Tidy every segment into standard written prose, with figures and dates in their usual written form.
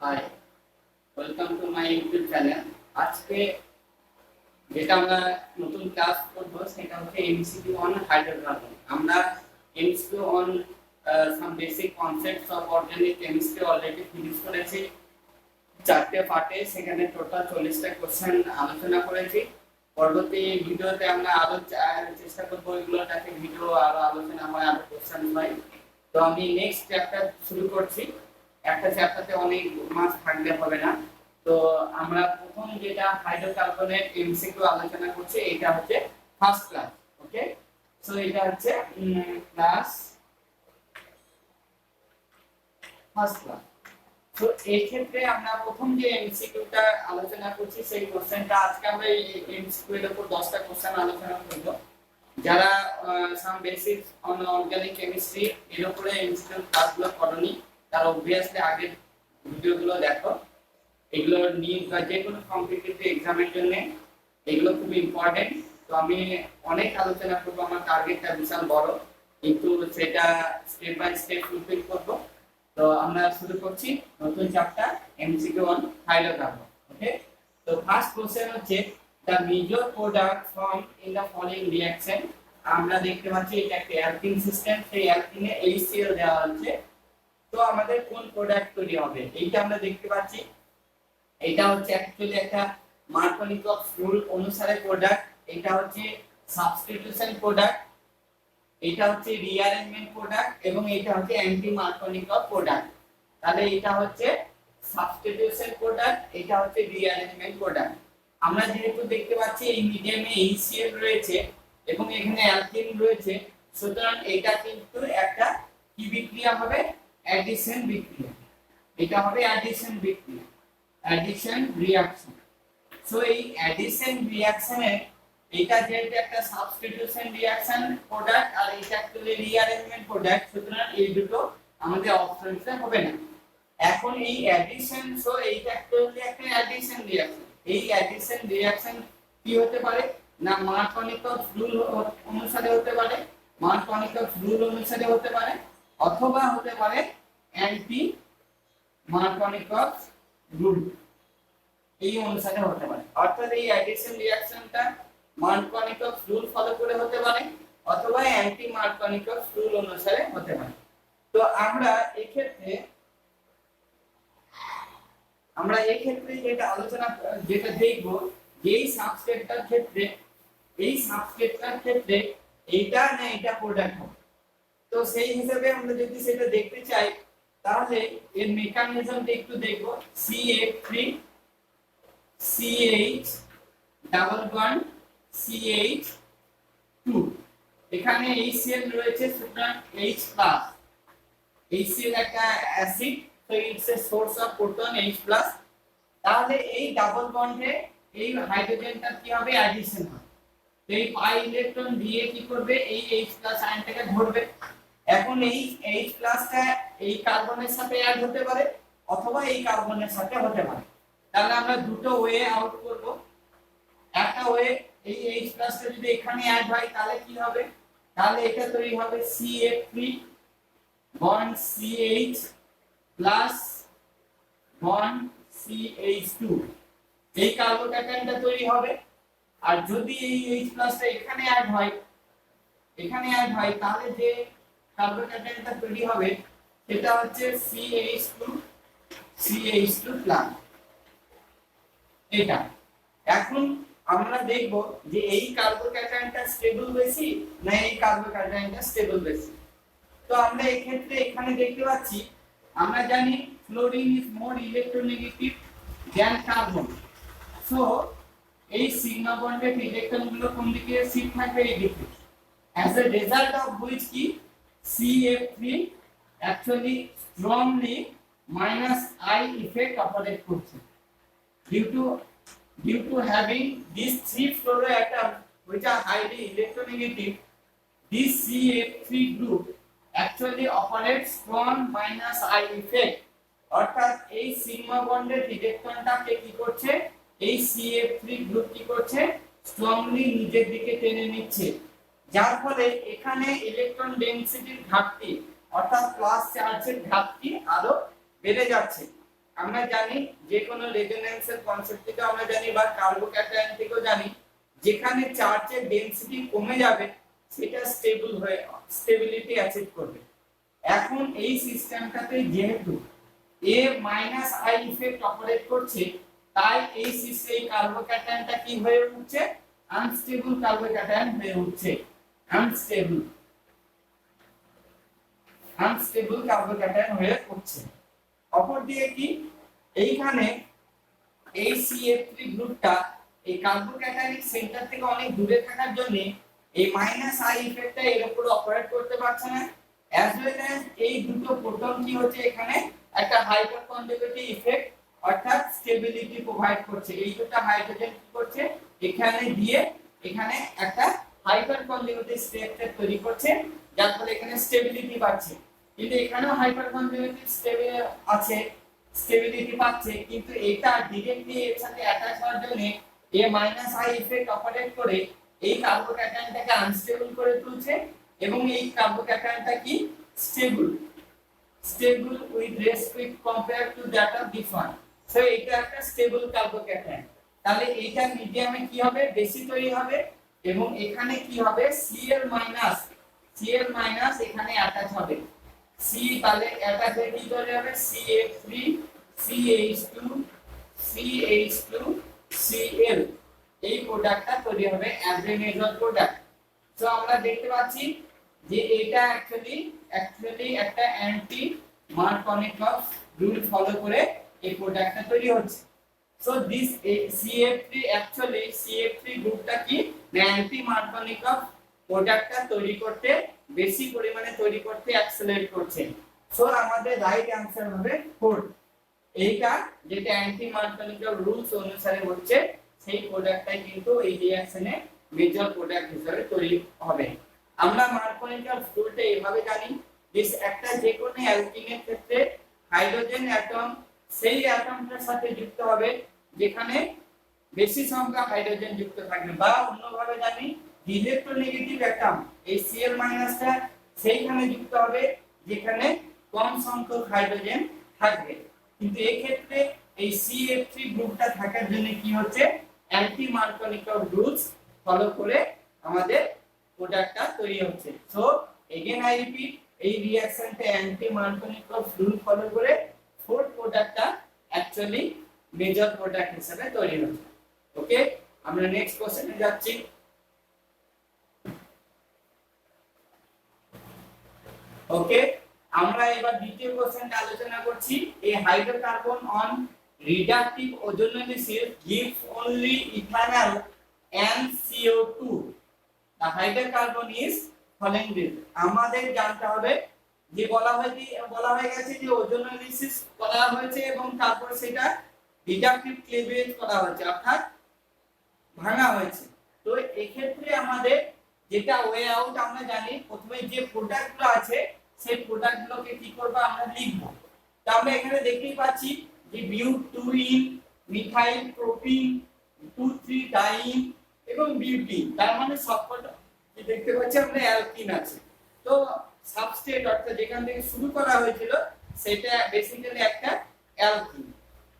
High, welcome to my YouTube channel. আজকে যেটা আমরা নতুন ক্লাস করব সেটা হচ্ছে এমসিকিউ অন হাইড্রোকার্বন। আমরা MCQ on some basic concepts of organic chemistry already finish করেছি চারটে পার্টে। সেখানে টোটাল 40টা কোশ্চেন আলোচনা করেছি। পরবর্তী ভিডিওতে আমরা আরো চেষ্টা করবো এগুলোটাকে ভিডিও আরো আলোচনা হয়, আরো কোশ্চেন হয়। তো আমি নেক্সট চ্যাপ্টার শুরু করছি। একটা চ্যাপ্টারে অনেক মাস থাকলে হবে না। তো আমরা প্রথম যেটা হাইড্রোকার্বনের এমসিকিউ আলোচনা করছি, এটা হচ্ছে ফার্স্ট ক্লাস। ওকে, সো এটা হচ্ছে ক্লাস ফার্স্ট ক্লাস। তো এই ক্ষেত্রে আমরা প্রথম যে এমসিকিউটা আলোচনা করছি সেই কোশ্চেনটা আজকে আমরা এই এমসিকিউ এর উপর 10টা কোশ্চেন আলোচনা করব। যারা সাম বেসিক্স অন অর্গানিক কেমিস্ট্রি এর উপরে এমসিকিউ ক্লাসগুলো করনি তারা অবভিয়াসলি আগের ভিডিওগুলো দেখো। এগুলো নিয়ে বা যে কোনো কম্পিটিটিভ এক্সামের জন্য এগুলো খুব ইম্পর্টেন্ট। তো আমি অনেক আলোচনা করব, আমার টার্গেটটা বিশাল বড়, কিন্তু সেটা স্টেপ বাই স্টেপ ফুলফিল করব। তো আমরা শুরু করছি নতুন চ্যাপ্টার এমসিকিউ অন হাইড্রোকার্বন। ওকে, তো ফার্স্ট কোশ্চেন হচ্ছে the major product form in the following reaction. আমরা দেখতে পাচ্ছি এটা একটা অ্যালকিন সিস্টেম, সেই অ্যালকিনে HCl দেওয়া আছে। তো আমাদের কোন প্রোডাক্ট তৈরি হবে এইটা আমরা দেখতে পাচ্ছি। এটা হচ্ছে অ্যাকচুয়ালি একটা মার্কনিকভ রুল অনুসারে প্রোডাক্ট। এটা হচ্ছে সাবস্টিটিউশন প্রোডাক্ট, এটা হচ্ছে রিঅ্যারেঞ্জমেন্ট প্রোডাক্ট এবং এটা হচ্ছে অ্যান্টি মার্কনিকভ প্রোডাক্ট। তাহলে এটা হচ্ছে সাবস্টিটিউশন প্রোডাক্ট, এটা হচ্ছে রিঅ্যারেঞ্জমেন্ট প্রোডাক্ট। আমরা যেহেতু দেখতে পাচ্ছি এই মিডিয়ামে HCl রয়েছে এবং এখানে অ্যালকিন রয়েছে, সুতরাং এটা কিন্তু একটা কি বিক্রিয়া হবে? অ্যাডিশন বিক্রিয়া। এটা হবে অ্যাডিশন বিক্রিয়া, অ্যাডিশন রিঅ্যাকশন। সো এই অ্যাডিশন রিঅ্যাকশনে এটা যেহেতু একটা সাবস্টিটিউশন রিঅ্যাকশন প্রোডাক্ট আর এটা অ্যাকচুয়ালি রিঅ্যারেঞ্জমেন্ট প্রোডাক্ট, সুতরাং এই দুটো আমাদের অপশনসে হবে না। এখন এই অ্যাডিশন, সো এইটা অ্যাকচুয়ালি একটা অ্যাডিশন রিঅ্যাকশন। এই অ্যাডিশন রিঅ্যাকশন কি হতে পারে না মার্কনিকভ রুল অনুসারে হতে পারে, মার্কনিকভ রুল অনুসারে হতে পারে, অথবা হতে পারে অ্যান্টি মার্কনিকভ রুল এই অনুসারে হতে পারে। অর্থাৎ এই অ্যাডিশন রিঅ্যাকশনটা মার্কনিকভ রুল ফলো করে হতে পারে অথবা অ্যান্টি মার্কনিকভ রুল অনুসারে হতে পারে। তো আমরা এক্ষেত্রে যেটা আলোচনা যেটা দেখব যে এই সাবস্ট্রেটটার ক্ষেত্রে এইটা না এটা প্রোডাক্ট হবে। তো সেই হিসাবে আমরা যদি সেটা দেখতে চাই তাহলে এর মেকানিজমটা একটু দেখব। CH3 CH double bond CH2, এখানে HCl রয়েছে, সুতরাং H+। HCl একটা অ্যাসিড, তো it's a source of proton H+। তাহলে এই ডাবল বন্ডে এই হাইড্রোজেনটা কি হবে? অ্যাডিশন হবে। তো এই পাই ইলেকট্রন দিয়ে কি করবে? এই H+ আয়নটাকে ধরবে। এখন এই H+টা এই কার্বনের সাথে অ্যাড হতে পারে অথবা এই কার্বনের সাথে হতে পারে। তাহলে আমরা দুটো ওয়ে আউট করব। একটা ওয়ে, এই H+ টা যদি এখানে অ্যাড হয় তাহলে কি হবে? তাহলে এটা তৈরি হবে CH3 bond CH plus bond CH2, এই কার্বোক্যাটায়নটা তৈরি হবে। আর যদি এই H+ টা এখানে অ্যাড হয় তাহলে যে কার্বোক্যাটায়নটা তৈরি হবে সেটা হচ্ছে CH2 প্লাস এটা। এখন আমরা দেখব যে এই কার্বোক্যাটায়নটা স্টেবল বেশি না এই কার্বোক্যাটায়নটা স্টেবল বেশি। তো আমরা এই ক্ষেত্রে এখানে দেখতে পাচ্ছি, আমরা জানি fluorine is more electronegative than carbon. So এই সিগমা বন্ডের ইলেকট্রনগুলো কোন দিকে শিফট থাকবে? এই দিকে। As a result of which কি CF3 actually strongly -I effect operate করছে। Due to having these three fluoroatoms which are highly electronegative, this CF3 group actually operates strong -I effect. অর্থাৎ এই সিগমা বন্ডের ইলেকট্রনটাকে কি করছে? এই CF3 গ্রুপ কি করছে? স্ট্রংলি নিজের দিকে টেনে নিচ্ছে, যার ফলে এখানে ইলেকট্রন ডেনসিটির ঘাটতি অর্থাৎ প্লাস চার্জের ঘাটতি আরো বেড়ে যাচ্ছে। আমরা জানি যে কোনো রেজোনেন্সের কনসেপ্ট থেকে আমরা জানি বা কার্বোক্যাটায়ন থেকেও জানি, যেখানে চার্জের ডেনসিটি কমে যাবে সেটা স্টেবল হয়ে স্টেবিলিটি অ্যাচিভ করবে। এখন এই সিস্টেমটাতে যেহেতু এ মাইনাস আই ইফেক্ট অপারেট করছে, তাই এই সিস্টেম কার্বোক্যাটায়নটা কি হয়ে উঠছে? আনস্টেবল কার্বোক্যাটায়ন হয়ে উঠছে। আনস্টেবল কার্বোক্যাটায়ন হয়ে উঠছে। অপরদিকে কি, এইখানে এই CH3 গ্রুপটা এই কার্বোক্যাটায়নিক সেন্টার থেকে অনেক দূরে থাকার জন্য এই মাইনাস আই ইফেক্টটা এর উপর অপারেট করতে পারছে না। অ্যাজ ওয়েল অ্যাজ এই দুটো প্রোটন কি হচ্ছে, এখানে একটা হাইপার কনজুগেটিভ ইফেক্ট অর্থাৎ স্টেবিলিটি প্রোভাইড করছে। এই দুটো হাইড্রোজেন কি করছে, এখানে দিয়ে এখানে একটা হাইপার কনজুগেটিভ স্ট্রাকচার তৈরি করছে, যার ফলে এখানে স্টেবিলিটি পাচ্ছে। কিন্তু এখানেও হাইপার কনজুগেটিভ আছে, স্টেবিলিটি পাচ্ছে, কিন্তু এটা डायरेक्टली এর সাথে অ্যাটাচ হওয়ার জন্য এ মাইনাস আই ইফেক্ট অপারেট করে এই কার্বোক্যাটায়নটাকে আনস্টেবল করে তুলছে, এবং এই কার্বোক্যাটায়নটা কি stable with respect compare to that of this one. So এটা একটা স্টেবল কার্বোক্যাটায়ন। তাহলে এইটা মিডিয়ামে কি হবে, বেশি তৈরি হবে, এবং এখানে কি হবে, Cl মাইনাস এখানে অ্যাটাচ হবে। C তাহলে অ্যাটাচ হয়ে কি তৈরি হবে, CH3 CH2 CH2 Cl, এই প্রোডাক্টটা তৈরি হবে অ্যাড্রেনেজল প্রোডাক্ট। সো আমরা দেখতে পাচ্ছি যে এটা অ্যাকচুয়ালি একটা অ্যান্টি মার্কনিকভ রুল ফলো করে এই প্রোডাক্টটা তৈরি হচ্ছে। সো দিস CH3 গ্রুপটা কি অ্যান্টি মার্কনিকভ প্রোডাক্টটা তৈরি করতে, বেশি পরিমাণে তৈরি করতে অ্যাক্সেলারেট করছে। সো আমাদের রাইট অ্যানসার হবে 4। এইটা যেটা অ্যান্টি মার্কনিকভ রুলস অনুসারে হচ্ছে, সেই প্রোডাক্টটাই কিন্তু এই রিঅ্যাকশনে মেজর প্রোডাক্ট হিসেবে তৈরি হবে। আমরা মার্কনিকভ রুলটা এইভাবে জানি, যে একটা যে কোনো অ্যালকিনের ক্ষেত্রে হাইড্রোজেন অ্যাটম সেই অ্যাটমটার সাথে যুক্ত হবে যেখানে বেশি সংখ্যা হাইড্রোজেন যুক্ত থাকবে, বা অন্যভাবে জানি ইলেকট্রোনেগেটিভ অ্যাটম এই Cl মাইনাসটা সেইখানে যুক্ত হবে যেখানে কম সংখ্যক হাইড্রোজেন থাকবে। কিন্তু এই ক্ষেত্রে এই CH3 গ্রুপটা থাকার জন্য কি হচ্ছে, অ্যান্টি মার্কনিকভ রুলস ফলো করে আমাদের প্রোডাক্টটা তৈরি হচ্ছে। সো এগেইন আই রিপিট, এই রিঅ্যাকশনটা অ্যান্টি মার্কনিকভ রুল ফলো করে ফোর্থ প্রোডাক্টটা অ্যাকচুয়ালি মেজর প্রোডাক্ট হিসেবে তৈরি হচ্ছে। ওকে, আমরা নেক্সট কোশ্চেনে যাচ্ছি। ওকে, আমরা এবার দ্বিতীয় কোশ্চেনটা আলোচনা করছি। A hydrocarbon on reductive ozonolysis gives only ethanol and CO2. The hydrocarbon is following this. আমাদের জানতে হবে যে বলা হয়ে গেছে যে ওজোনোলিসিস করা হয়েছে এবং তারপর সেটা রিডাকটিভ ক্লিভেজ করা হয়েছে, অর্থাৎ ভাঙা হয়েছে। তো এই ক্ষেত্রে আমাদের যেটা ওয়ে আউট আমরা জানি, প্রথমে যে প্রোডাক্টগুলো আছে সেই প্রোডাক্টগুলোকে কি করব, আমরা লিখব। তো আমরা এখানে দেখতেই পাচ্ছি যে বিউটুইন, মিথাইল প্রোপিন, 2,3 ডাইন এবং বিউটিন, তার মানে সবকটা কি দেখতে পাচ্ছি আমরা অ্যালকিন আছে। তো সাবস্ট্রেট অর্থাৎ যেখান থেকে শুরু করা হয়েছিল সেটা বেসিক্যালি একটা অ্যালকিন।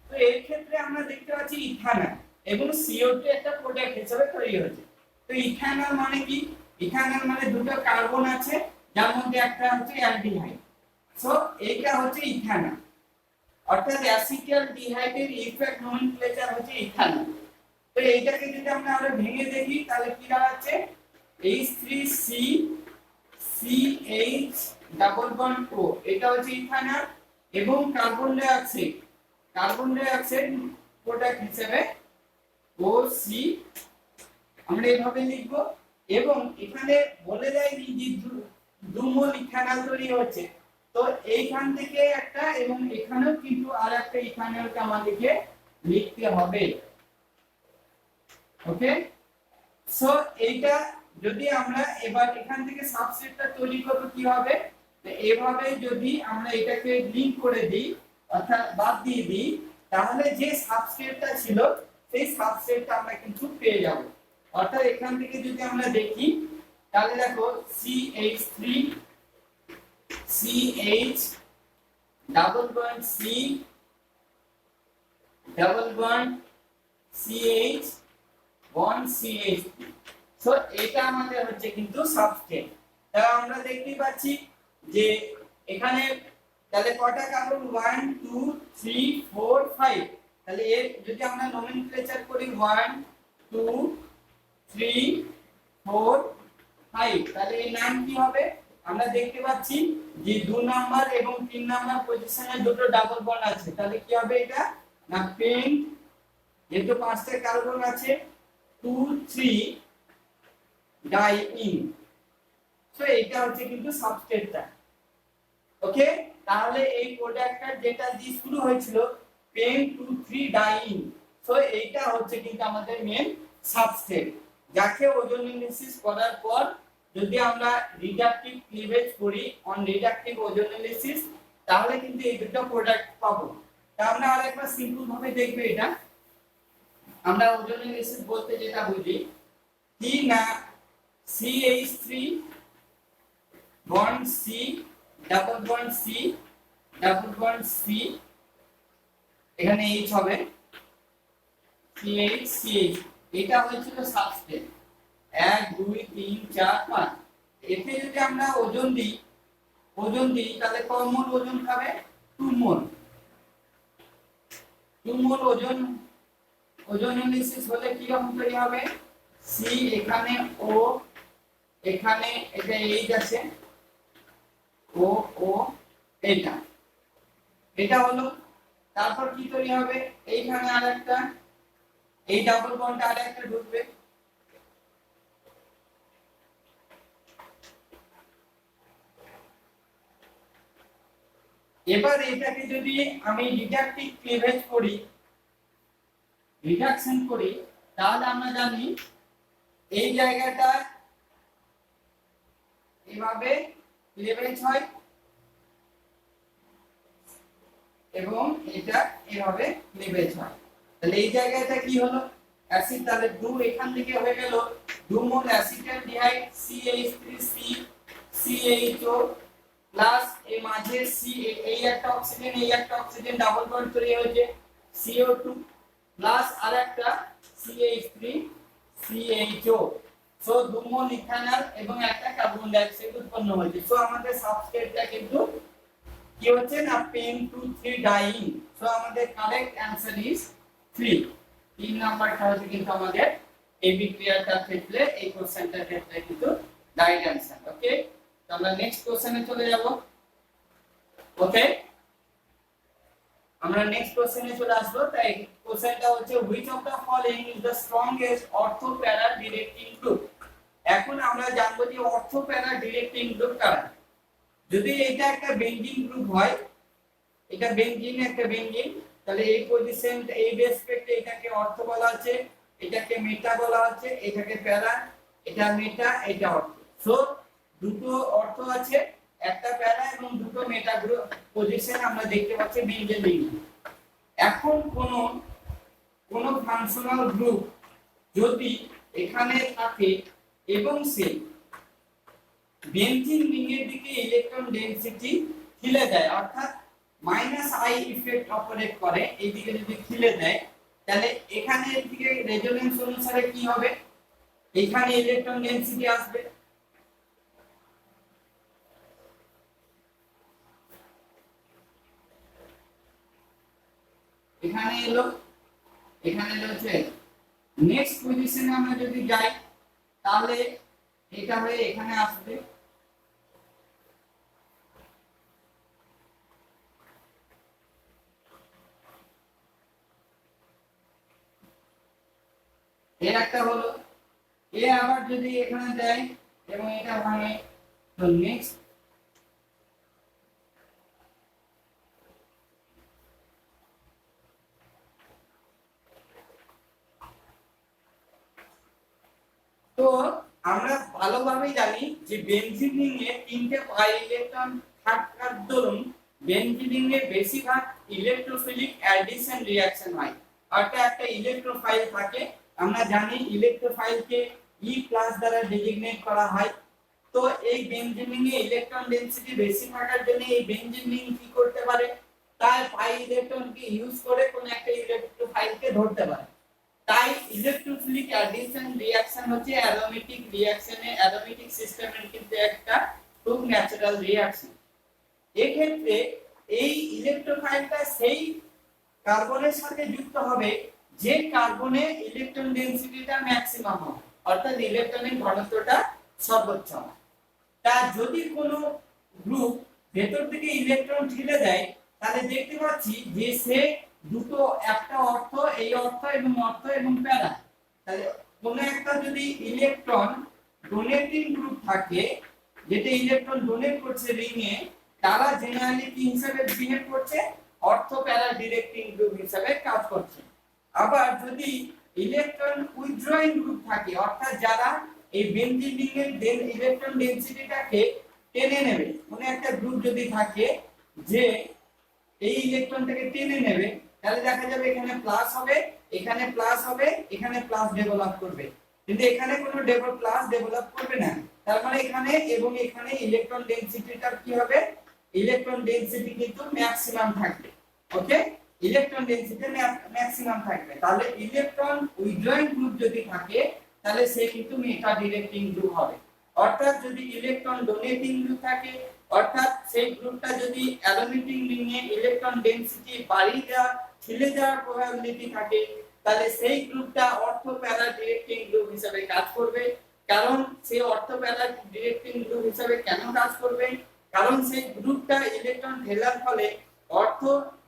তো এই ক্ষেত্রে আমরা দেখতে পাচ্ছি ইথানল এবং CO2 একটা প্রোডাক্ট হিসেবে তৈরি হয়েছে। তো ইথানল মানে কি, ইথানল মানে দুটো কার্বন আছে যার মধ্যে একটা হচ্ছে অ্যালডিহাইড। সো এইটা হচ্ছে ইথানল, অর্থাৎ অ্যাসিটালডিহাইডের ইফেক্ট নোমেনক্লেচার হচ্ছে ইথানল। তো এইটাকে যদি আমরা আরো ভেঙে দেখি তাহলে কি দাঁড়াচ্ছে, H3C CH double bond O, এটা হচ্ছে ইথানল, এবং কার্বন ডাই অক্সাইড প্রোডাক্ট হিসেবে OC আমরা এইভাবে লিখব। এবং এখানে বলে দেয় যে দুমোল ইথানল তৈরি হচ্ছে, তো এইখান থেকে একটা এবং এখানেও কিন্তু আরেকটা ইথানলকে আমাদেরকে লিখতে হবে। ওকে, সো এইটা যদি আমরা এবার এখান থেকে সাবস্ট্রেটটা তৈরি করব কি হবে, তো এইভাবে যদি আমরা এটাকে লিংক করে দিই অর্থাৎ বাদ দিয়ে দিই, তাহলে যে সাবস্ট্রেটটা ছিল সেই সাবস্ট্রেটটা আমরা কিন্তু পেয়ে যাব। অর্থাৎ এখান থেকে যদি আমরা দেখি তাহলে দেখো CH3 CH double bond C double bond CH bond CH3। So এটা আমাদের হচ্ছে কিন্তু সাবস্টেট। তাহলে আমরা দেখতে পাচ্ছি যে এখানে তাহলে কয়টা কার্বন 1 2 3 4 5। তাহলে এর যদি আমরা নোমেনক্লেচার করি 1 2 3 4 5, তাহলে এর নাম কি হবে? আমরা দেখতে পাচ্ছি যে 2 নাম্বার এবং 3 নাম্বার পজিশনে দুটো ডাবল বন্ড আছে, তাহলে কি হবে এটা না পেন্ট, যেহেতু পাঁচটা কার্বন আছে 2 3 ডাইইন। সো এটা হচ্ছে কিন্তু সাবস্ট্রেটটা। ওকে, তাহলে এই প্রোডাক্টটা যেটা দিয়ে শুরু হয়েছিল পেন 2 3 ডাইইন, সো এইটা হচ্ছে কিন্তু আমাদের মেন সাবস্ট্রেট, যাকে ওজোনোলাইসিস করার পর যদি আমরা রিডাকটিভ ক্লিভেজ করি অন রিডাকটিভ ওজোনোলাইসিস, তাহলে কিন্তু এই দুটো প্রোডাক্ট পাবো। তা আমরা আরেকবার সিম্পল ভাবে দেখব এটা। আমরা ওজোনোলাইসিস বলতে যেটা বুঝি কি না CH3 bond C double bond C double bond C, এখানে H হবে CH CH, এটা হয়েছিল সাবস্ট্রেট 1 2 3 4 5। এতে যদি আমরা ওজন দিই তাহলে কত মোল ওজন খাবে? 2 মোল। 2 মোল ওজোনোলাইসিস হলে কি রকম তৈরি হবে? C এখানে O, এখানে এটা H আছে O O, এটা হলো। তারপর কি তৈরি হবে? এইখানে আরেকটা, এই ডাবল বন্ডে আরেকটা ঢুকবে, এবার এটাকে যদি আমি রিডাকটিভ ক্লিভেজ করি, রিডাকশন করি, তাহলে আমরা জানি এই জায়গাটা এভাবে ক্লিভেজ হয় এবং এটা এভাবে ক্লিভেজ হয়। তাহলে এই জায়গাটা কি হলো? অ্যাসিড, তাহলে 2 এখান থেকে হয়ে গেল 2 মোল অ্যাসিটালডিহাইড CH3C CHO প্লাস এই মাঝে C, এই একটা অক্সিজেন ডাবল বন্ড তৈরি হয়েছে CO2 প্লাস আরেকটা CH3 CHO। সো 2 মোল ইথানল এবং একটা কার্বন ডাই অক্সাইড উৎপন্ন হয়েছে। সো আমাদের সাবস্ট্রেটটা কিন্তু কি হচ্ছে না পেন 2 3 ডাইইন। সো আমাদের কারেক্ট অ্যানসার ইজ 3। 3 নাম্বারটা হচ্ছে কিন্তু আমাদের এই বিক্রিয়াটার ক্ষেত্রে, এই কোশ্চেনটার ক্ষেত্রে কিন্তু রাইট অ্যানসার। ওকে, তো আমরা নেক্সট কোশ্চেনে চলে যাব। ওকে, আমরা নেক্সট কোশ্চেনে চলে আসবো। তাই কোশ্চেনটা হচ্ছে which of the following is the strongest ortho para directing group। এখন আমরা জানবো যে অর্থো প্যারা ডিরেক্টিং গ্রুপ কারা। যদি এটা একটা বেনজিন গ্রুপ হয়, এটা বেনজিন একটা বেনজিন, তাহলে এই পজিশন এই রেসপেক্টে এটাকে অর্থো বলা আছে, এটাকে মেটা বলা আছে, এটাকে প্যারা, এটা মেটা, এটা অর্থো। সো দুটো অর্থো আছে, একটা প্যারা এবং দুটো মেটা গ্রুপ পজিশন আমরা দেখতে পাচ্ছি বেনজিন রিং। এখন কোন ফাংশনাল গ্রুপ যদি এখানে থাকে এবং সে বেনজিন রিং এর দিকে ইলেকট্রন ডেনসিটি ঠেলে দেয়, অর্থাৎ -i ইফেক্ট অপারেট করে, এইদিকে যদি ঠেলে দেয়, তাহলে এখানে থেকে রেজোনেন্স অনুসারে কি হবে? এখানে ইলেকট্রন ডেনসিটি আসবে, এখানে এলো, হচ্ছে নেক্সট পজিশনে আমরা যদি যাই, তাহলে এটা হয়ে এখানে আসবে, এর একটা হলো, এ আবার যদি এখানে দেয় এবং এটা ভাঙে, তো নেক্সট তো আমরা ভালোভাবে জানি যে বেনজিন রিংয়ে তিনটে পাই ইলেকট্রন থাকার দরুন বেনজিন রিংয়ে বেশিরভাগ ইলেকট্রোফিলিক অ্যাডিশন রিঅ্যাকশন হয়, অর্থাৎ একটা ইলেকট্রোফাইল থাকে। আমরা জানি ইলেকট্রোফাইলকে E+ দ্বারা ডেজিগনেট করা হয়। তো এই বেনজিন রিংয়ে ইলেকট্রন ডেনসিটি বেশি থাকার জন্য এই বেনজিন রিং কি করতে পারে? তার পাই ইলেকট্রনকে ইউজ করে কোন একটা ইলেকট্রোফাইলকে ধরতে পারে। তাই ইলেকট্রোফিলিক অ্যাডিশন রিঅ্যাকশন হচ্ছে অ্যারোমেটিক রিঅ্যাকশনে অ্যারোমেটিক সিস্টেমের কিন্তু একটা খুব ন্যাচারাল রিঅ্যাকশন। এক্ষেত্রে এই ইলেকট্রোফাইলটা সেই কার্বনের সাথে যুক্ত হবে যে কার্বনে ইলেকট্রন ডেনসিটিটা ম্যাক্সিমাম হবে, অর্থাৎ ইলেকট্রনের ঘনত্বটা সর্বোচ্চ হবে। তা যদি কোনো গ্রুপ ভেতর দিকে ইলেকট্রন ঠেলে দেয়, তাহলে দেখতে পাচ্ছি যে সে দুটো, একটা অর্থ, এই অর্থ এবং প্যারা, তাহলে কোনো একটা যদি ইলেকট্রন ডোনেটিং গ্রুপ থাকে, যেটা ইলেকট্রন ডোনেট করছে রিং এ, তারা জেনারেলি কি হিসাবে বিহেভ করছে, অর্থ প্যারা ডিরেক্টিং গ্রুপ হিসাবে কাজ করছে। আবার যদি ইলেকট্রন উইথড্রয়িং গ্রুপ থাকে, অর্থাৎ যারা এই বেঞ্জিন রিং এর ইলেকট্রন ডেনসিটিটাকে টেনে নেবে, কোনো একটা গ্রুপ যদি থাকে যে এই ইলেকট্রনটাকে টেনে নেবে, তাহলে দেখা যাবে এখানে প্লাস হবে, এখানে প্লাস হবে, এখানে প্লাস ডেভেলপ করবে, কিন্তু এখানে কোনো প্লাস ডেভেলপ করবে না। তার মানে এখানে এবং এখানে ইলেকট্রন ডেনসিটিটা কি হবে, ইলেকট্রন ডেনসিটি কিন্তু ম্যাক্সিমাম থাকবে। ওকে, ইলেকট্রন ডেনসিটি ম্যাক্সিমাম থাকবে। তাহলে ইলেকট্রন উইথড্রয়িং গ্রুপ যদি থাকে, তাহলে সে কিন্তু মেটা ডিরেক্টিং গ্রুপ হবে। অর্থাৎ যদি ইলেকট্রন ডোনেটিং গ্রুপ থাকে, অর্থাৎ সেই গ্রুপটা যদি অ্যারোমেটিক রিং এ ইলেকট্রন ডেনসিটি বাড়িয়ে দেওয়া, ঠেলে দেওয়ার প্রবাবিলিটি থাকে, তাহলে সেই গ্রুপটা অর্থো প্যারা ডিরেক্টিং গ্রুপ হিসেবে কাজ করবে। কারণ সেই অর্থো প্যারা ডিরেক্টিং গ্রুপ হিসেবে কেন কাজ করবে, কারণ সেই গ্রুপটা ইলেকট্রন ঠেলার ফলে অর্থ,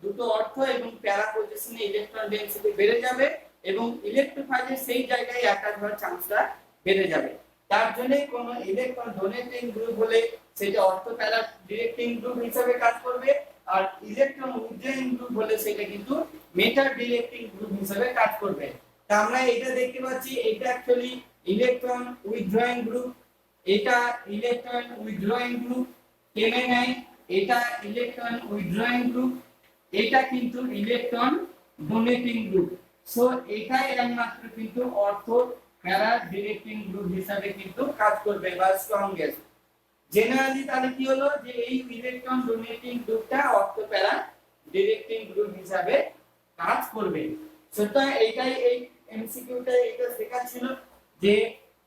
দুটো অর্থ এবং প্যারা পজিশনে ইলেকট্রন ডেনসিটি বেড়ে যাবে এবং ইলেকট্রোফাইলের সেই জায়গায় অ্যাটাচ হওয়ার চান্সটা বেড়ে যাবে। তার জন্য কোন ইলেকট্রন ডোনেটিং গ্রুপ হলে সেটা অর্থো প্যারা ডিরেক্টিং গ্রুপ হিসেবে কাজ করবে, আর ইলেকট্রন উইথড্রয়িং গ্রুপ হলে সেটা কিন্তু মেটা ডিরেক্টিং গ্রুপ হিসেবে কাজ করবে। তা আমরা এটা দেখতে পাচ্ছি, এটা অ্যাকচুয়ালি ইলেকট্রন উইথড্রয়িং গ্রুপ, এটা ইলেকট্রন উইথড্রয়িং গ্রুপ টেনে নেয়, এটা ইলেকট্রন উইথড্রয়িং গ্রুপ, এটা কিন্তু ইলেকট্রন ডোনেটিং গ্রুপ। সো এটাই একমাত্র কিন্তু অর্থো প্যারা ডিরেক্টিং গ্রুপ হিসাবে কিন্তু কাজ করবে বা স্ট্রংগেস্ট। জেনারেলি তাহলে কি হলো যে এই ইলেকট্রন ডোনেটিং গ্রুপটা অর্থো প্যারা ডিরেক্টিং গ্রুপ হিসাবে কাজ করবে। সুতরাং এইটাই এই এমসিকিউটা এটা শেখা ছিল যে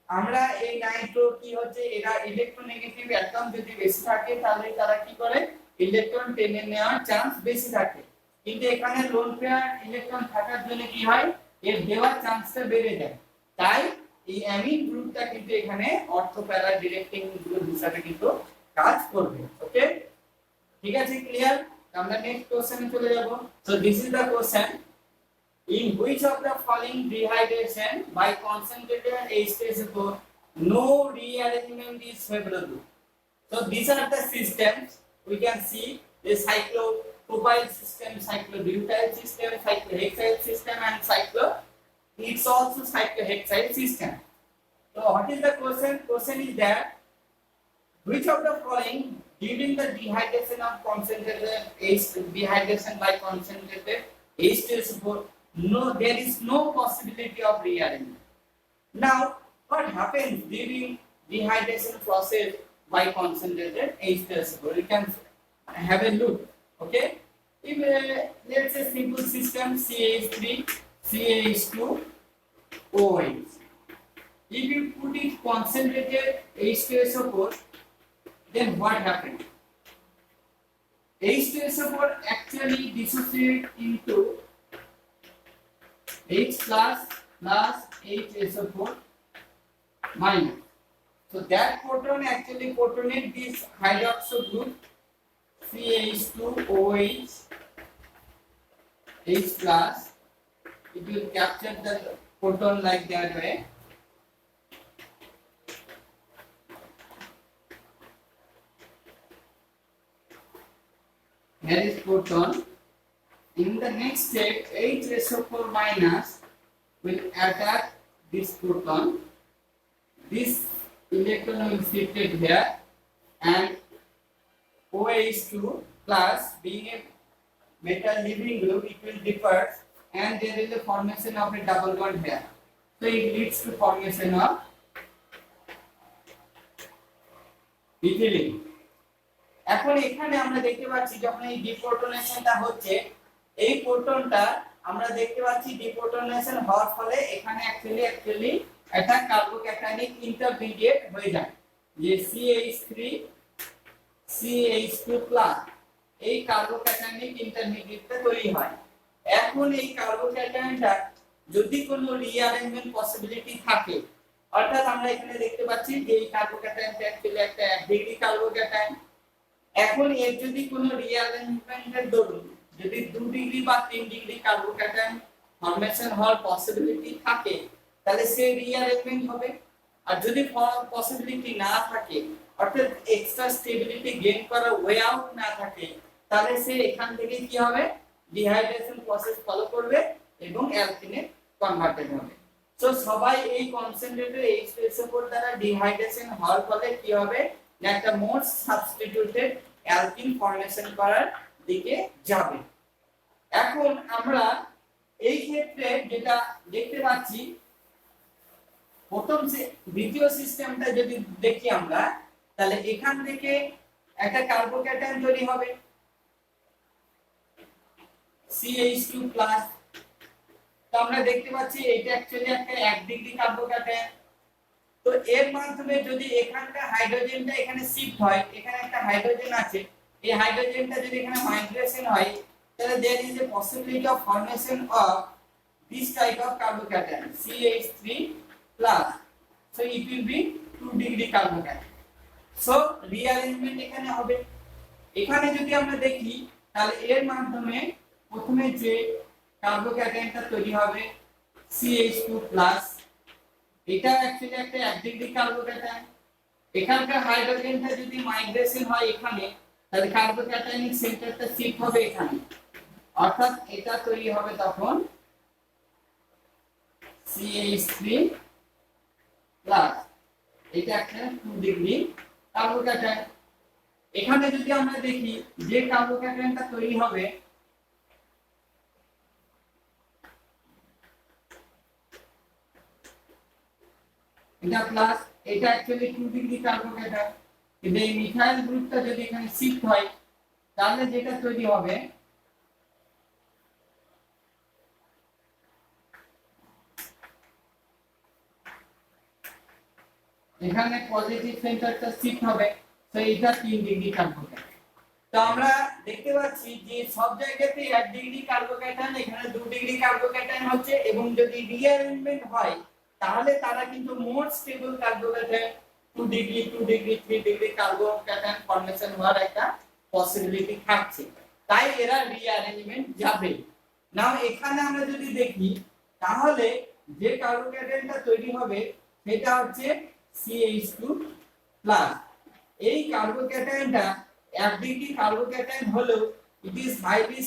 আমরা এই নাইট্রো কি হচ্ছে, এরা ইলেকট্রোনেগেটিভ অ্যাটম যদি বেশি থাকে তাহলে তারা কি করে, ইলেকট্রন টেনে নেওয়ার চান্স বেশি থাকে। কিন্তু এখানে লোন পেয়ার ইলেকট্রন থাকার জন্য কি হয়, এর দেওয়ার চান্সটা বেড়ে যায়। তাই এই অ্যামিন গ্রুপটা কিন্তু এখানে অর্থো প্যারা ডিরেক্টিং গ্রুপ হিসেবে কিন্তু কাজ করবে। ওকে, ঠিক আছে, ক্লিয়ার? আমরা নেক্সট কোশ্চেনে চলে যাব। So this is the question, in which of the following dehydration by concentrated H2SO4 no rearrangement is favorable? So these are the systems we can see: the cyclopropyl system, cyclobutyl system, cyclohexyl system, and it's also cyclohexyl system. So what is the question? Question is that which of the following during the dehydration of concentrated dehydration by concentrated H2SO4 no, there is no possibility of rearrangement. Now what happens during dehydration process by concentrated H2SO4? You can have a look. Okay, if let's say simple system CH3 CH2 OH, if you put it concentrated H2SO4, then what happens? H2SO4 actually dissociate into H plus HSO4 minus. So that proton actually protonate this hydroxo group CH2OH H plus. It will capture the proton like that way. Here is proton. In the next step, HSO4 minus will attack this proton. This electron will shifted here, and OH2 plus, being a metal leaving group, it will disperse, and there is a formation of a double bond here. So it leads to formation of ethylene. এখন এখানে আমরা দেখতে পাচ্ছি যখন এই ডিপ্রোটনেশনটা হচ্ছে, এই প্রোটনটা আমরা দেখতে পাচ্ছি ডিপ্রোটনেশন হওয়ার ফলে এখানে অ্যাকচুয়ালি একটা কার্বোক্যাটায়নিক ইন্টারমিডিয়েট হয়ে যায়, যে CH3CH2+ এই কার্বোক্যাটায়নিক ইন্টারমিডিয়েটটা তৈরি হয়। এখন এই কার্বোক্যাটায়নটা যদি কোনো রিঅ্যারেঞ্জমেন্ট পসিবিলিটি থাকে, অর্থাৎ আমরা এখানে দেখতে পাচ্ছি যে এই কার্বোক্যাটায়নটা অ্যাকচুয়ালি একটা 1 ডিগ্রি কার্বোক্যাটায়ন। এখন এর যদি কোনো রিঅ্যারেঞ্জমেন্টের দরুন যদি 2 ডিগ্রি বা 3 ডিগ্রি কার্বোক্যাটায়ন ফরমেশন হওয়ার পসিবিলিটি থাকে, তাহলে সে রিঅ্যারেঞ্জমেন্ট হবে। আর যদি পসিবিলিটি না থাকে, অর্থাৎ এক্সট্রা স্টেবিলিটি গেইন করার ওয়ে আউট না থাকে, তাহলে সে এখান থেকে কি হবে, ডিহাইড্রেশন প্রসেস ফলো করবে এবং অ্যালকিনে কনভার্টেড হবে। সো সবাই এই কনসেন্ট্রেটেড H2SO4 দ্বারা ডিহাইড্রেশন হওয়ার ফলে কি হবে, একটা মোর সাবস্টিটিউটেড অ্যালকিন ফরমেশন করার দিকে যাবে। এখন আমরা এই ক্ষেত্রে যেটা দেখতে পাচ্ছি, প্রথম দ্বিতীয় সিস্টেমটা যদি দেখি আমরা, তাহলে এখান থেকে একটা কার্বোক্যাটায়ন তৈরি হবে CH2+। তো আমরা দেখতে পাচ্ছি এটা অ্যাকচুয়ালি একটা 1 ডিগ্রি কার্বোক্যাটায়ন। তো এর মাধ্যমে যদি এখানকার হাইড্রোজেনটা এখানে শিফট হয়, এখানে একটা হাইড্রোজেন আছে, এই হাইড্রোজেনটা যদি এখানে মাইগ্রেশন হয়, তাহলে there is a possibility of formation of this type of carbocation CH3+, so it will be 2 degree carbocation। so rearrangement এখানে হবে। এখানে যদি আমরা দেখি, তাহলে এর মাধ্যমে প্রথমে যে কার্বোক্যাটায়নটা তৈরি হবে CH2+, এটা অ্যাকচুয়ালি একটা 1 ডিগ্রি কার্বোক্যাটায়ন। এখানকার হাইড্রোজেনটা যদি মাইগ্রেশন হয় এখানে, তাহলে কার্বোক্যাটায়নিক সেন্টারটা শিফট হবে এখানে, অর্থাৎ এটা তৈরি হবে তখন CH3+, এটা একটা 2 ডিগ্রি কার্বোক্যাটায়ন। এখানে যদি আমরা দেখি যে কার্বোক্যাটায়নটা তৈরি হবে, এটা প্লাস, এটা অ্যাকচুয়ালি 2 ডিগ্রি কার্বোক্যাটায়ন। কিন্তু এই মিথাইল গ্রুপটা যদি এখানে শিফট হয়, তাহলে যেটা তৈরি হবে, এখানে পজিটিভ সেন্টারটা শিফট হবে, তো এটা 3 ডিগ্রি কার্বোক্যাটায়ন। তো আমরা দেখতে পাচ্ছি যে সব জায়গাতে 1 ডিগ্রি কার্বোক্যাটায়ন, এখানে 2 ডিগ্রি কার্বোক্যাটায়ন হচ্ছে, এবং যদি রিঅ্যারেঞ্জমেন্ট হয় তাহলে তারা কিন্তু মোর stable carbocation 2 degree 3 degree carbocation formation হওয়ার একটা পসিবিলিটি থাকছে, তাই এরা রিঅ্যারেঞ্জমেন্ট যাবে। নাও এখানে আমরা যদি দেখি, তাহলে যে কার্বোক্যাটায়নটা তৈরি হবে সেটা হচ্ছে CH2+। এই কার্বোক্যাটায়নটা 1 ডিগ্রি কার্বোক্যাটায়ন হলেও ইট ইজ হাইলি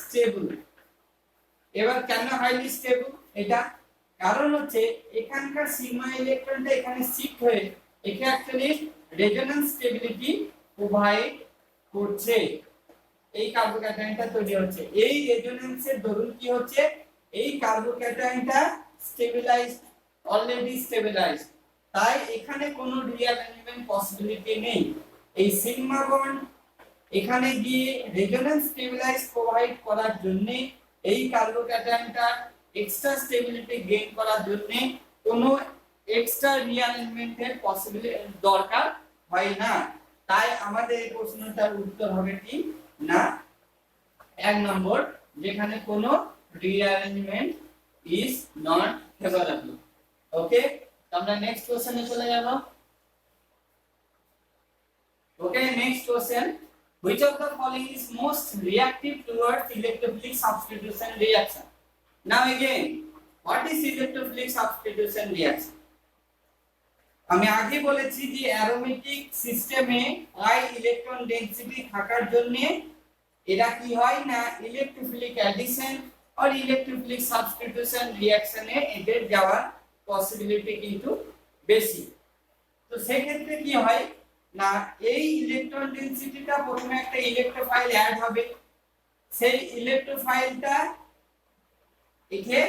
স্টেবল। এবার কেন হাইলি স্টেবল এটা, কারণ হচ্ছে এখানকার সিগমা ইলেকট্রনটা এখানে শিফট হয়ে একে অ্যাকচুয়ালি রেজোন্যান্স স্টেবিলিটি প্রোভাইড করছে। এই কার্বোক্যাটায়নটা তৈরি হচ্ছে, এই রেজোন্যান্সের দরুন কি হচ্ছে, এই কার্বোক্যাটায়নটা অলরেডি স্টেবিলাইজড, তাই এখানে কোনো রিঅ্যারেঞ্জমেন্ট পসিবিলিটি নেই। এই সিগমা বন্ড এখানে গিয়ে রেজোন্যান্স স্টেবিলাইজ প্রোভাইড করার জন্য, এই কার্বোক্যাটায়নটা এক্সট্রা স্টেবিলিটি গেইন করার জন্য কোনো এক্সট্রা রিঅ্যারেঞ্জমেন্টের পসিবিলিটি দরকার হয় না। তাই আমাদের এই প্রশ্নটার উত্তর হবে কি না, 1 নম্বর, যেখানে কোনো rearrangement is not favourable. Okay, তো আমরা নেক্সট কোশ্চেনে চলে যাব। Okay, next question, which of the following is most reactive towards electrophilic substitution reaction? Now again, what is electrophilic substitution reaction? আমি আগে বলেছি যে অ্যারোমেটিক সিস্টেমে হাই ইলেকট্রন ডেনসিটি থাকার জন্য এরা কি হয় না, ইলেকট্রোফিলিক অ্যাডিশন আর ইলেকট্রোফিলিক সাবস্টিটিউশন রিঅ্যাকশনে এদের যাওয়ার পসিবিলিটি কিন্তু বেশি। তো সেই ক্ষেত্রে কি হয় না, এই ইলেকট্রন ডেনসিটিটা প্রথমে একটা ইলেকট্রোফাইল অ্যাড হবে, সেই ইলেকট্রোফাইলটা একে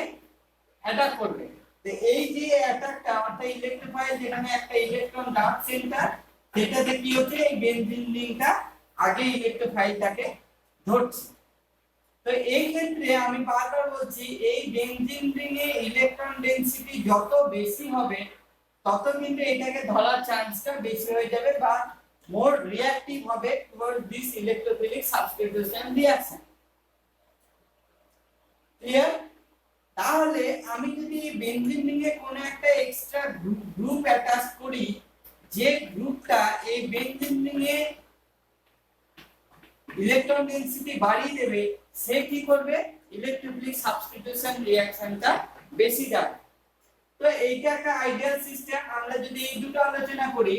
অ্যাটাক করবে। তো এই যে অ্যাটাকটা, অর্থাৎ ইলেকট্রোফাইল যেখানে একটা ইলেকট্রন ডাউন সেন্টার সেটাতে কি হচ্ছে, এই বেনজিন রিংটা আগে ইলেকট্রোফাইলটাকে ধরছে। তো এই ক্ষেত্রে আমি বারবার বলছি, এই বেনজিন রিং এ ইলেকট্রন ডেনসিটি যত বেশি হবে তত কিন্তু এটাকে ধরার চান্সটা বেশি হয়ে যাবে বা মোর রিঅ্যাক্টিভ হবে toward this electrophilic substitution reaction. Clear? তাহলে আমি যদি বেনজিন রিং এ কোনো একটা এক্সট্রা গ্রুপ অ্যাটাচ করি, যে গ্রুপটা এই বেনজিন রিং এ ইলেকট্রন ডেনসিটি বাড়িয়ে দেবে, সে কি করবে, ইলেকট্রোফিলিক সাবস্টিটিউশন রিঅ্যাকশনটা বেশি যাবে। তো এইটা একটা আইডিয়াল সিস্টেম। আমরা যদি এই দুটো আলোচনা করি,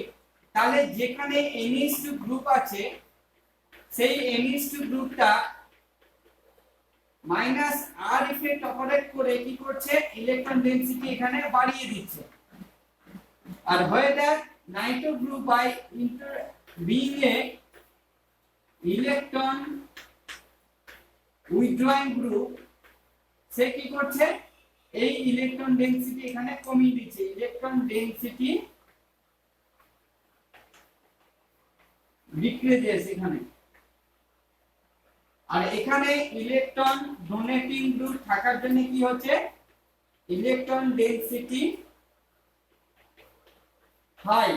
তাহলে যেখানে NH2 গ্রুপ আছে সেই NH2 গ্রুপটা মাইনাস R ইফেক্ট অপারেট করে কি করছে, ইলেকট্রন ডেনসিটি এখানে বাড়িয়ে দিচ্ছে। আর হয়ে that nitro group by being a electron withdrawing group, সে কি করছে, এই ইলেকট্রন ডেনসিটি এখানে কমিয়ে দিচ্ছে, ইলেকট্রন ডেনসিটি ডিক্রিজেস এখানে। আর এখানে ইলেকট্রন ডোনেটিং গ্রুপ থাকার জন্য কি হচ্ছে, electron density high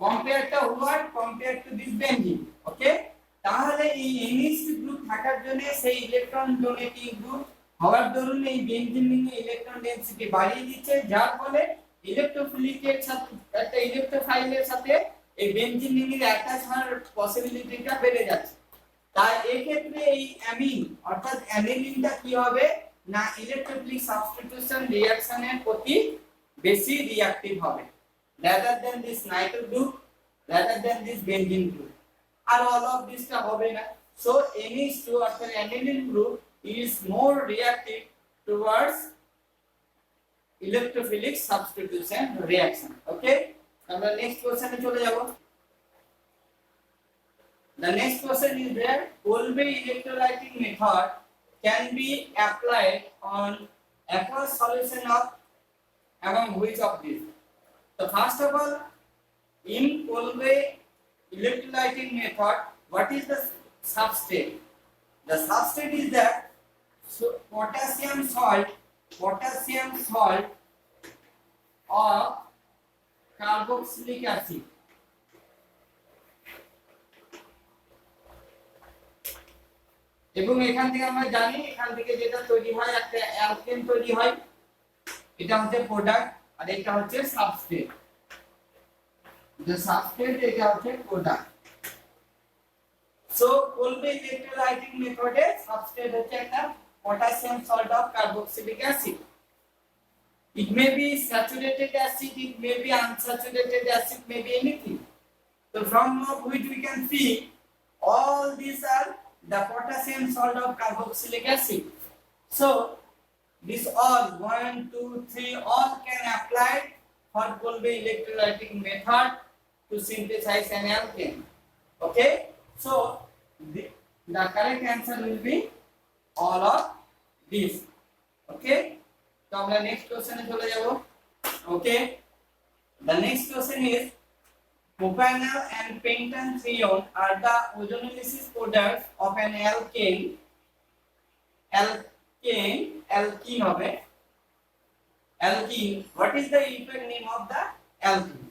compare to what, compare to this benzene. Okay, তাহলে এই NH2 গ্রুপ থাকার জন্য সেই ইলেকট্রন ডোনেটিং গ্রুপ হওয়ার দরুন এই বেনজিন রিংয়ে ইলেকট্রন ডেনসিটি বাড়িয়ে দিচ্ছে, যার ফলে ইলেকট্রোফিলিকের সাথে একটা ইলেকট্রোফাইলের সাথে এই বেনজিন রিংয়ের অ্যাটাচ হওয়ার পসিবিলিটিটা বেড়ে যাচ্ছে। তাই এই ক্ষেত্রে এই অ্যামিন অর্থাৎ অ্যানিলিনটা কি হবে না, ইলেকট্রোফিলিক সাবস্টিটিউশন রিঅ্যাকশনের প্রতি বেশি রিঅ্যাক্টিভ হবে rather than this nitro group, rather than this benzene group. R all of this টা হবে না। So NH2 অর্থাৎ aniline group is more reactive towards electrophilic substitution reaction. Okay, আমরা নেক্সট কোশ্চেনে চলে যাব। The next question is there, Kolbe electrolytic method can be applied on aqueous solution of among which of these? So first of all, in Kolbe electrolytic method, what is the substrate? The substrate is that potassium salt or carboxylic acid. এবং এখান থেকে আমরা জানি, এখান থেকে যেটা তৈরি হয় একটা অ্যালকেন তৈরি হয়, এটা হচ্ছে প্রোডাক্ট আর এটা হচ্ছে সাবস্ট্রেট। যে সাবস্ট্রেট এটা হচ্ছে প্রোডাক্ট। সো Kolbe electrolytic মেথডে সাবস্ট্রেট হচ্ছে একটা potassium salt of carboxylic acid. It may be saturated acid, it may be unsaturated acid, may be anything. So from which we can see all these are the potassium salt of carboxylic acid. So this all 1, 2, 3 all can apply for Kolbe electrolytic method to synthesize an alkane. Okay, so the correct answer will be all of these. Okay, so আমরা next question এ চলে যাব। Okay, the next question is, propanol and pentanthreone are the ozonolysis products of an alkane হবে alkene. What is the effect name of the alkene?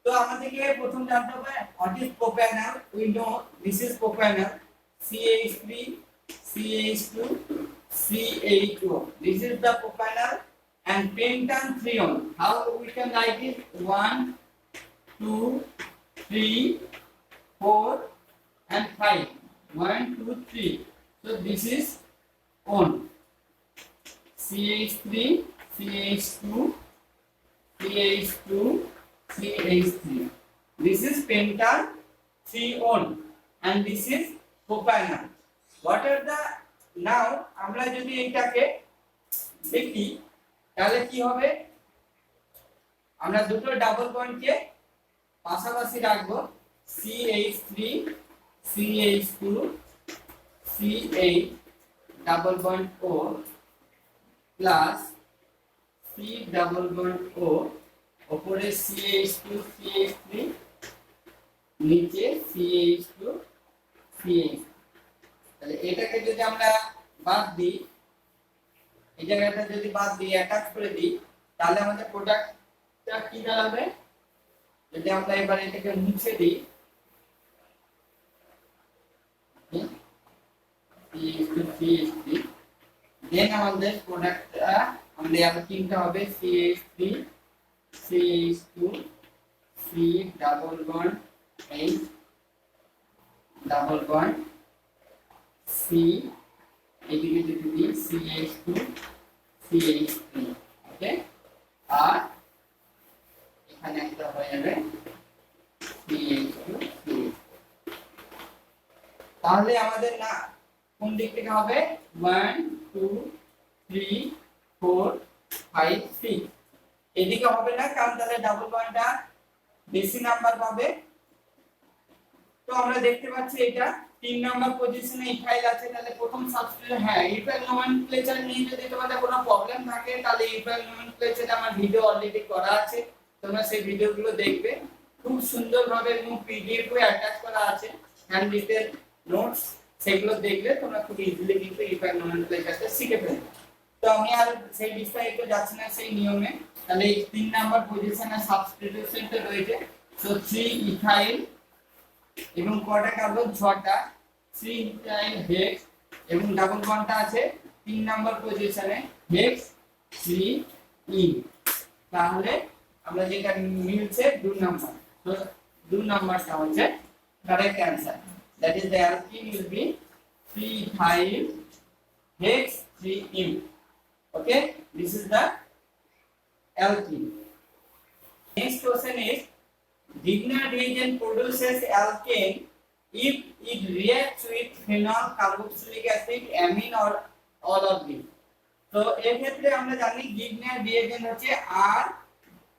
তো আমাদেরকে প্রথম জানতে হবে what is propanol. We know this is propanol, CH3 CH2 CH2. This is the propanol. And pentanthreone, how we can write it? 1 2 3 4 and 5. 1 2 3. So this is on CH3 CH2 CH2 CH3. This is pentanthreone and this is propanol. What are the, now আমরা যদি এটাকে দেখি তাহলে কি হবে, আমরা দুটো double বন্ডকে পাশাপাশি রাখবো, CH3 CH2 CH double bond O plus C double bond O উপরে CH2 CH3 নিচে CH2 CH, তাহলে এটাকে যদি আমরা বাদ দিই, এই জায়গাটা যদি বাদ দিই অ্যাটাচ করে দিই, তাহলে আমাদের প্রোডাক্টটা কি দাঁড়াবে? যদি আমরা এবার এটাকে মুছে দিই, CH2 দেন আমাদের প্রোডাক্টটা আমাদের অ্যালকিনটা হবে CH3 CH2 C double bond H double bond C, এদিকে যদি দিই CH2 CH3, ওকে, আর এখানে একটা হয়ে যাবে CH2 CH, তাহলে আমাদের না কোন দিক থেকে হবে 1 2 3 4 5 6, এদিকে হবে না, কারণ তাহলে ডাবল বন্ডটা বেশি নাম্বার পাবে। তো আমরা দেখতে পাচ্ছি এটা 3 নাম্বার পজিশনে ইথাইল আছে, তাহলে প্রথম সাবস্টিটিউট, হ্যাঁ ইথাইল নোমেনক্লেচার নিয়ে যদি তোমাদের কোনো প্রবলেম থাকে তাহলে ইথাইল নোমেনক্লেচারে আমার ভিডিও অলরেডি করা আছে, তোমরা সেই ভিডিওগুলো দেখবে, খুব সুন্দরভাবে এবং পিডিএফ এ অ্যাটাচ করা আছে হ্যান্ড রিটেন নোটস, সেগুলো দেখলে তোমরা খুব ইজিলি কিন্তু ইথাইল নোমেনক্লেচারটা শিখে ফেলবে। তো আমি আর সেই বিস্তারিত যাচ্ছি না সেই নিয়মে, তাহলে এই 3 নাম্বার পজিশনে সাবস্টিটিউশনটা রয়েছে, সো 3 ইথাইল এবং কয়টা কার্বন 6টা, 3 ইথাইল হেক্স এবং ডাবল বন্ডটা আছে 3 নাম্বার পজিশনে হেক্স 3 ইন, তাহলে আমরা যেটা মিলছে 2 নাম্বার, তো 2 নাম্বারটা হচ্ছে correct answer, that is the alkene will be 3 ethyl hex 3 in, okay, this is the alkene. Next question is Grignard reagent produces alkane if it reacts with phenol, carboxylic acid, amine or all of these. তো এই ক্ষেত্রে আমরা জানি Grignard reagent হচ্ছে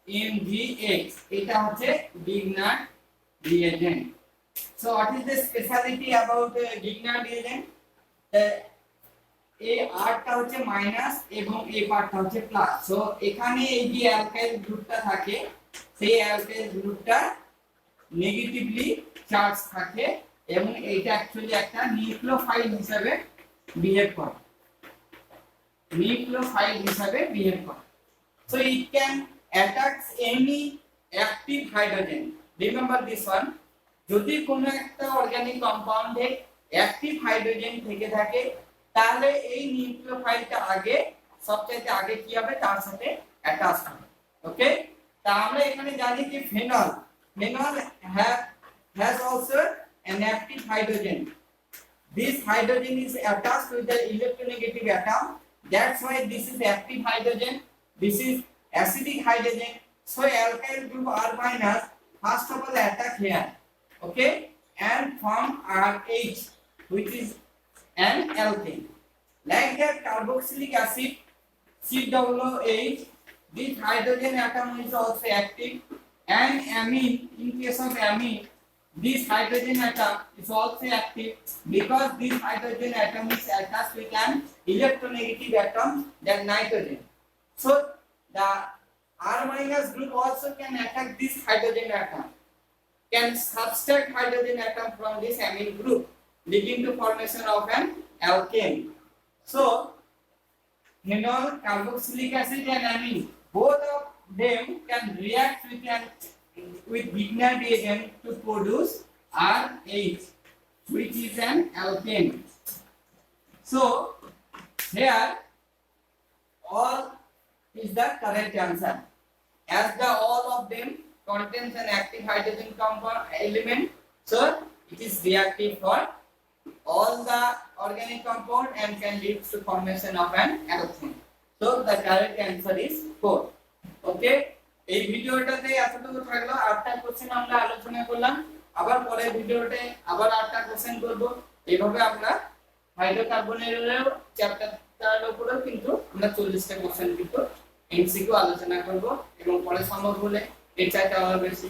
RMGX, এটা হচ্ছে Grignard reagent. So what is the speciality about Grignard reagent? এই আরটা হচ্ছে মাইনাস এবং এই পার্টটা হচ্ছে প্লাস, সো এখানে এই যে অ্যালকাইল গ্রুপটা থাকে সেই অ্যালকাইল গ্রুপটা নেগেটিভলি চার্জ থাকে এবং এটা অ্যাকচুয়ালি একটা নিউক্লিওফাইল হিসেবে বিহেভ করে, নিউক্লিওফাইল হিসেবে বিহেভ করে, so it can attacks any active hydrogen, remember this one, যদি কোনো একটা অর্গানিক কম্পাউন্ডে অ্যাক্টিভ হাইড্রোজেন থেকে থাকে তাহলে এই নিউক্লিওফাইলটা আগে সবচেয়ে আগে কি হবে তার সাথে অ্যাটাচ হবে, ওকে। তা আমরা এখানে জানি যে phenol has also an active hydrogen, this hydrogen is attached with the electronegative atom, that's why this is active hydrogen, this is acidic hydrogen, so alkyl group R minus first of all attack here, okay, and form RH which is an alkane, like that carboxylic acid COOH, this hydrogen atom is also active, and amine, in case of amine this hydrogen atom is also active because this hydrogen atom is attached with an electronegative atom, that nitrogen, so the R minus group also can attack this hydrogen atom, can subtract hydrogen atom from this amine group leading to formation of an alkane. So phenol, carboxylic acid and amine, both of them can react with Grignard reagent to produce RH, which is an alkane. So here all is the correct answer, as the all of them contains an active hydrogen compound element, so it is reactive for all the organic compound and can lead to formation of an alkane. So the correct answer is 4, okay. এই ভিডিওটাতে এতটুকু থাকলো, 8টা question আমরা আলোচনা করলাম, আবার পরের ভিডিওতে আবার 8টা কোশ্চেন করব, এইভাবে আমরা হাইড্রোকার্বনেরও চ্যাপ্টারটার উপরেও কিন্তু আমরা 40টা কোশ্চেন কিন্তু এমসিকিউ আলোচনা করব এবং পরে সম্ভব হলে এর চাইতে আরো বেশি,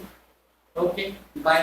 ওকে বাই।